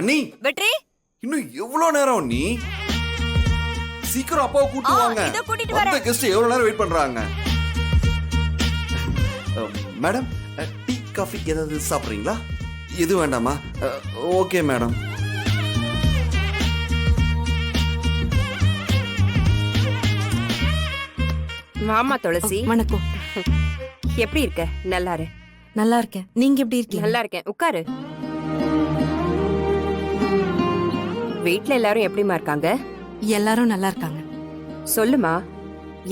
அண்ணி வெற்றி இன்னும் எவ்வளவு நேரம் நீ சீக்கிரம் அப்பாவை கூட்டு வாங்க. இதோ கூட்டிட்டு வந்த வரேன். கெஸ்ட் எவ்வளவு நேரம் வெயிட் பண்றாங்க? மேடம் டீ காஃபி ஏதாவது சாப்பிடுறீங்களா? இது வேண்டாமா? Okay madam. மாமா துளசி, வணக்கம். எப்படி இருக்க? நல்லா இரு. நல்லா இருக்கேன். நீங்க எப்படி இருக்கீங்க? நல்லா இருக்கேன். உட்காரு. வீட்ல எல்லாரும் எப்படிமா இருக்காங்க? எல்லாரும் நல்லா இருக்காங்க. சொல்லுமா,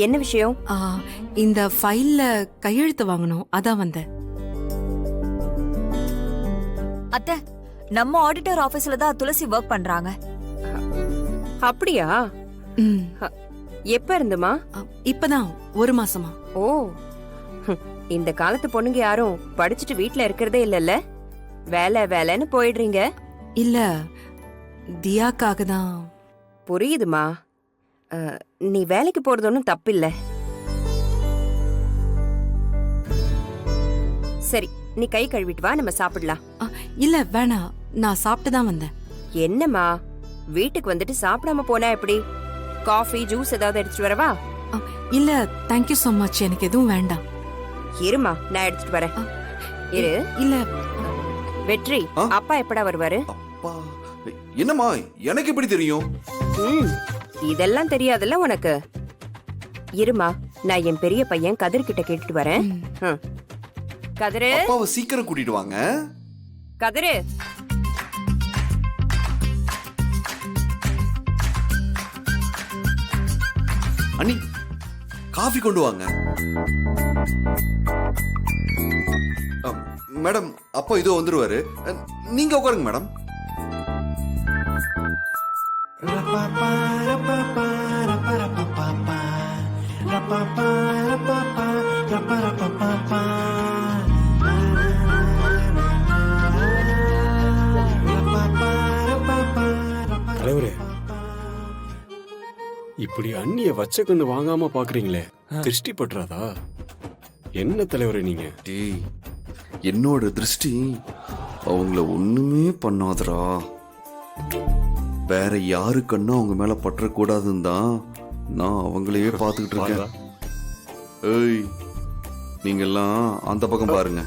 என்ன விஷயம்? இந்த ஃபைல்ல கையெழுத்து வாங்கணும், அதான் வந்தேன். அத்தை, நம்ம ஆடிட்டர் ஆபீஸ்ல தான் துளசி ஒர்க் பண்றாங்க. அப்படியா? ம், எப்ப இருந்துமா? இப்பதான் 1 மாசமா. ஓ, இந்த காலத்து பொண்ணுங்க யாரும் படிச்சுட்டு வீட்ல இருக்கிறதே இல்லல்ல. வேலை வேலைன்னு போயிடுறீங்க. இல்ல, தியாக்காக தான். புரியுதுமா. நீ வேலைக்கு போறது ஒன்றும் தப்பில்ல. சரி, நீ கை கழுவிட்டு வா, நம்ம சாப்பிடலாம். இல்ல வேணாம், நான் சாப்பிட்டு தான் வந்தேன். என்னம்மா, வீட்டுக்கு வந்துட்டு சாப்பிடாம போனா எப்படி? காஃபி ஜூஸ் ஏதாவது எடுத்துட்டு வரவா? இல்ல, தேங்க்யூ so மச், எனக்கு எதுவும் வேண்டாம். இருமா, நான் எடுத்துட்டு வரேன். இரு. இல்ல வெற்றி, அப்பா எப்படா வருவாரு? அப்பா என்னம்மா, எனக்கு எப்படி தெரியும்? இதெல்லாம் தெரியாதுல்ல உனக்கு. இருமா, நான் என் பெரிய பையன் கதிர் கிட்ட கேட்டுட்டு வரேன். கதிரு, அப்பாவை சீக்கிரம் கூட்டிட்டு வாங்க. கதிரு. அண்ணி காஃபி கொண்டு வாங்க. மேடம், அப்பா இதோ வந்துருவாரு. நீங்க உட்காருங்க மேடம். தலைவரே, இப்படி அண்ணிய வச்ச கண்ணு வாங்காம பாக்குறீங்களே, திருஷ்டி பற்றாதா? என்ன தலைவரே நீங்க? டேய், என்னோட திருஷ்டி அவங்கள ஒண்ணுமே பண்ணாதரா. வேற யாரு கண்ணும் அவங்க மேல பற்றக்கூடாதுன்னு தான் நான் அவங்களையே பார்த்துக்கிட்டு இருக்கேன். ஏய், நீங்கெல்லாம் அந்த பக்கம் பாருங்க.